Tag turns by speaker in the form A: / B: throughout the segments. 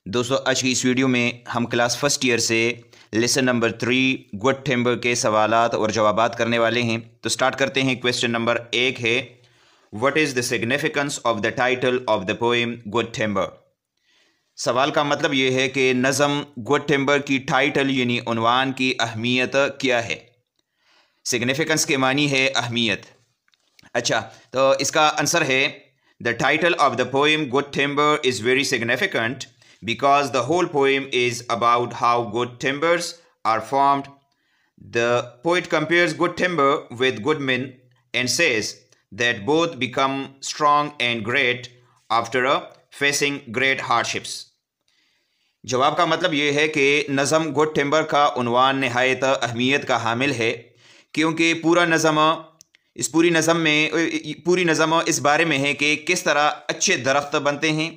A: दोस्तों आज की इस वीडियो में हम क्लास फर्स्ट ईयर से लेसन नंबर 3 गुड टेम्पर के सवालात और जवाबात करने वाले हैं। तो स्टार्ट करते हैं। क्वेश्चन नंबर 1 है, what is the significance of the title of the poem good temper. सवाल का मतलब ये है कि नज़म गुड टेम्पर की टाइटल यानी उन्वान की अहमियत क्या है। सिग्निफिकेंस के मानी है अहमियत। अच्छा, तो इसका आंसर है the title of the poem good temper is very significant because the whole poem is about how good timbers are formed. The poet compares good timber with good men and says that both become strong and great after facing great hardships. जवाब का मतलब ये है कि नज़म good timber का उन्वान नहायत अहमियत का हामिल है, क्योंकि पूरी नज़म इस बारे में है कि किस तरह अच्छे दरख्त बनते हैं।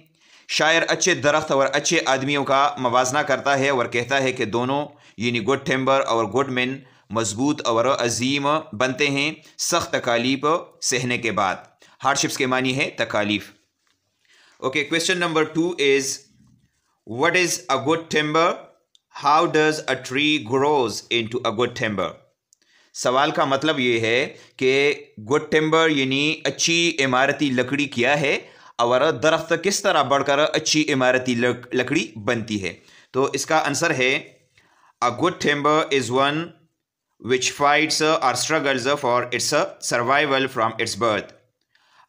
A: शायर अच्छे दरख्त और अच्छे आदमियों का मवाजना करता है और कहता है कि दोनों यानी गुड टिम्बर और गुड मैन मजबूत और अजीम बनते हैं सख्त तकालीफ सहने के बाद। हार्डशिप्स के मानी है तकालीफ। Okay, question number 2 is what is a good timber, how does a tree grows into a good timber. सवाल का मतलब ये है कि गुड टिम्बर यानी अच्छी इमारती लकड़ी क्या है और दरख्त किस तरह बढ़कर अच्छी इमारती लकड़ी बनती है। तो इसका आंसर है a good timber is one which fights और struggles for its survival from its birth.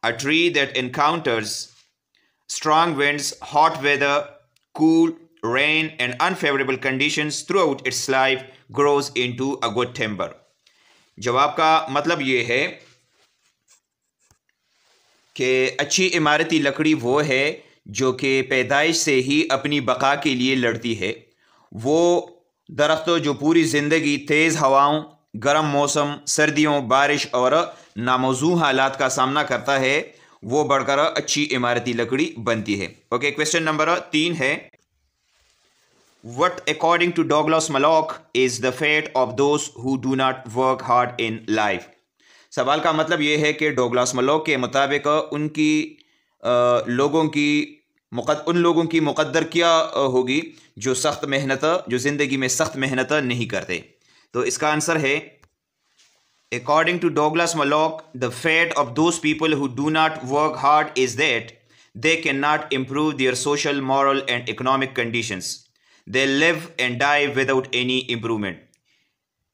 A: A tree that encounters strong winds, hot weather, cool rain and unfavourable conditions throughout its life grows into a good timber. जवाब का मतलब ये है कि अच्छी इमारती लकड़ी वो है जो कि पैदाइश से ही अपनी बका के लिए लड़ती है। वो दरख्त जो पूरी ज़िंदगी तेज़ हवाओं, गर्म मौसम, सर्दियों, बारिश और नामौजू हालात का सामना करता है, वो बढ़कर अच्छी इमारती लकड़ी बनती है। ओके, क्वेश्चन नंबर 3 है, what according to Douglas Malloch is the fate of those who do not work hard in life. सवाल का मतलब ये है कि डगलस मलॉक के मुताबिक उन लोगों की मुकद्दर क्या होगी जो ज़िंदगी में सख्त मेहनत नहीं करते। तो इसका आंसर है according to Douglas Malloch the fate of those people who do not work hard is that they can not improve their social, moral and economic conditions. They live and die without any improvement.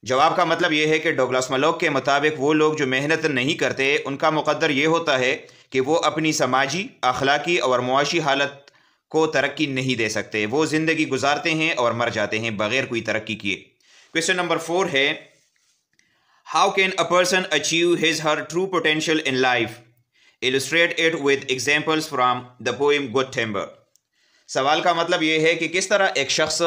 A: जवाब का मतलब यह है कि Douglas मलॉक के मुताबिक वो लोग जो मेहनत नहीं करते उनका मुकद्दर ये होता है कि वो अपनी समाजी, अखलाकी और मुआशी हालत को तरक्की नहीं दे सकते। वो ज़िंदगी गुजारते हैं और मर जाते हैं बग़ैर कोई तरक्की किए। क्वेश्चन नंबर 4 है, how can a person achieve his her true potential in life, illustrate it with examples from the poem good timber. सवाल का मतलब ये है कि किस तरह एक शख्स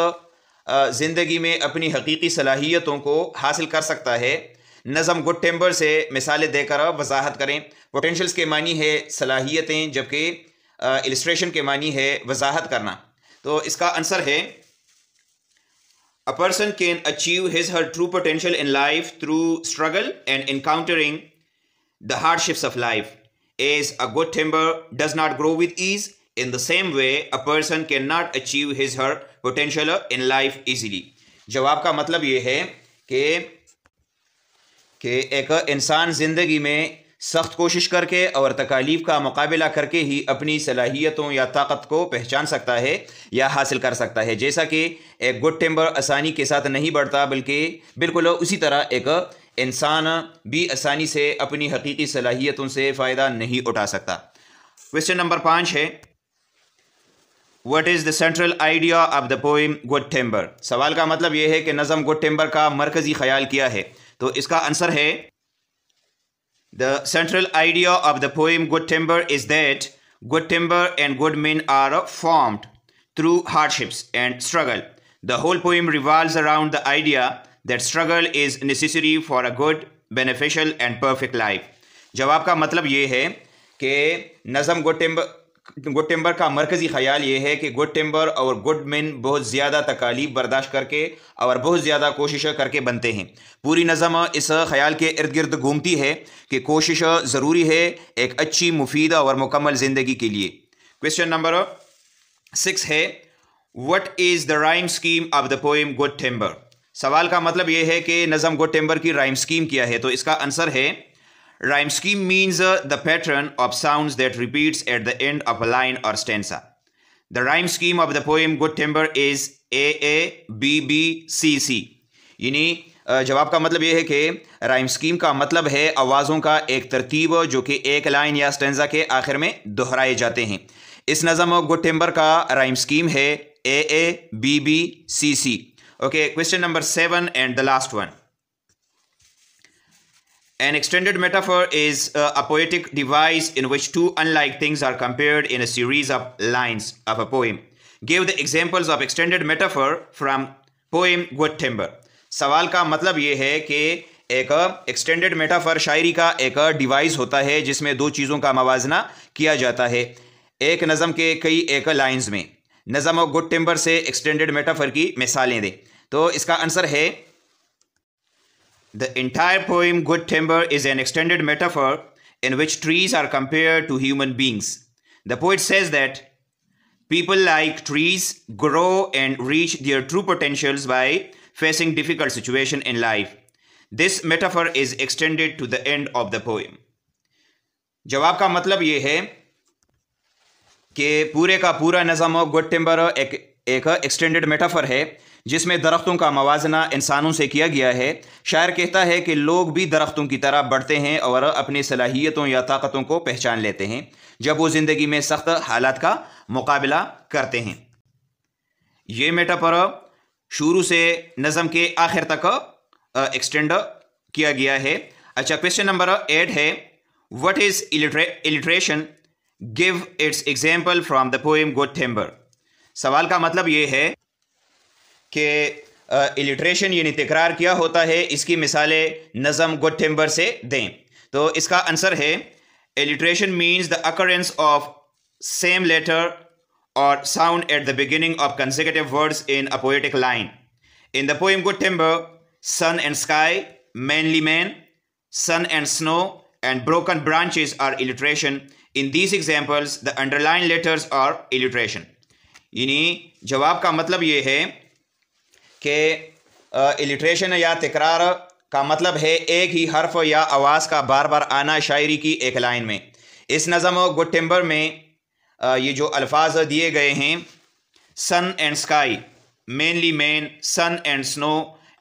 A: ज़िंदगी में अपनी हकीकी सलाहियतों को हासिल कर सकता है। नज़म गुड टिम्बर से मिसालें देकर वजाहत करें। पोटेंशियल्स के मानी है सलाहियतें, जबकि इलस्ट्रेशन के मानी है वजाहत करना। तो इसका आंसर है a person can achieve his her true potential in life through struggle and encountering the hardships of life, as a good timber does not grow with ease. In the same way, a person cannot achieve his her potential in life easily. जवाब का मतलब ये है कि एक इंसान ज़िंदगी में सख्त कोशिश करके और तकालीफ का मुकाबला करके ही अपनी सलाहियतों या ताकत को पहचान सकता है या हासिल कर सकता है। जैसा कि एक गुड टिम्बर आसानी के साथ नहीं बढ़ता, बल्कि बिल्कुल उसी तरह एक इंसान भी आसानी से अपनी हकीकी सलाहियतों से फ़ायदा नहीं उठा सकता। क्वेश्चन नंबर 5 है, What is the central idea of the poem Good Timber? सवाल का मतलब यह है कि नज़म गुड टिम्बर का मरकज़ी ख्याल क्या है। तो इसका आंसर है The central idea of the poem Good Timber is that good timber and good men are formed through hardships and struggle. The whole poem revolves around the idea that struggle is necessary for a good, beneficial and perfect life. जवाब का मतलब ये है कि नज़म good timber का मरकज़ी ख्याल ये है कि गुड टिम्बर और गुड मैन बहुत ज़्यादा तकालीफ बर्दाश्त करके और बहुत ज़्यादा कोशिश करके बनते हैं। पूरी नज़म इस ख्याल के इर्द गिर्द घूमती है कि कोशिश ज़रूरी है एक अच्छी, मुफीदा और मुकम्मल ज़िंदगी के लिए। क्वेश्चन नंबर 6 है, what is the rhyme scheme of the poem good timber? सवाल का मतलब यह है कि नज़म गुड टिम्बर की राइम स्कीम क्या है। तो इसका आंसर है rhyme scheme means the pattern of sounds that repeats at the end of a line और stanza. The rhyme scheme of the poem good timber is A B B C C. यानी जवाब का मतलब यह है कि rhyme scheme का मतलब है आवाज़ों का एक तरतीब जो कि एक लाइन या स्टेंजा के आखिर में दोहराए जाते हैं। इस नज़म गुड टिम्बर का राइम स्कीम है A B B C C. Okay, question number 7 and the last one. An extended metaphor is a poetic device in which two unlike things are compared in a series of lines of a poem. Give the examples of extended metaphor from poem Good Timber. सवाल का मतलब ये है कि एक extended metaphor शायरी का एक device होता है जिसमें दो चीज़ों का मवाजना किया जाता है एक नज़म के कई एक लाइंस में। नज़म गुड टिम्बर से एक्सटेंडेड मेटाफर की मिसालें दें। तो इसका आंसर है The entire poem Good Timber is an extended metaphor in which trees are compared to human beings. The poet says that people like trees grow and reach their true potentials by facing difficult situations in life. This metaphor is extended to the end of the poem. जवाब का मतलब ये है कि पूरे का पूरा नज़म गुड टिम्बर एक एक्सटेंडेड मेटाफर है जिसमें दरख्तों का मवाजना इंसानों से किया गया है। शायर कहता है कि लोग भी दरख्तों की तरह बढ़ते हैं और अपनी सलाहियतों या ताकतों को पहचान लेते हैं जब वो ज़िंदगी में सख्त हालात का मुकाबला करते हैं। ये मेटाफर शुरू से नज़म के आखिर तक एक्सटेंड किया गया है। अच्छा, क्वेश्चन नंबर 8 है what is alliteration? Give its example from the poem good timber. सवाल का मतलब ये है कि इलिट्रेशन यानी तकरार क्या होता है, इसकी मिसालें नज़म गुड टिम्बर से दें। तो इसका आंसर है alliteration means the occurrence of same letter और sound at the beginning of consecutive words in a poetic line. In the poem good timber, sun and sky, manly man, sun and snow, and broken branches are illiteration. In these examples, the underlined letters are illiteration. यानी जवाब का मतलब ये है कि इलिट्रेशन या तकरार का मतलब है एक ही हर्फ या आवाज़ का बार बार आना शायरी की एक लाइन में। इस नज़म गुड टिम्बर में ये जो अल्फाज दिए गए हैं sun and sky, mainly man, sun and snow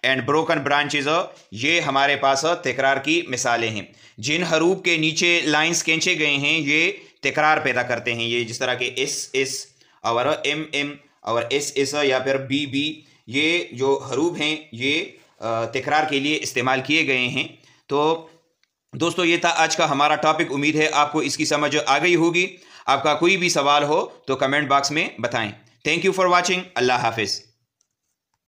A: and broken branches, ये हमारे पास तकरार की मिसालें हैं। जिन हरूफ के नीचे लाइंस खींचे गए हैं ये तकरार पैदा करते हैं। ये जिस तरह के एस और एम और एस या फिर बी, ये जो हरूफ हैं ये तकरार के लिए इस्तेमाल किए गए हैं। तो दोस्तों ये था आज का हमारा टॉपिक। उम्मीद है आपको इसकी समझ आ गई होगी। आपका कोई भी सवाल हो तो कमेंट बॉक्स में बताएं। Thank you for watching. अल्लाह हाफिज़।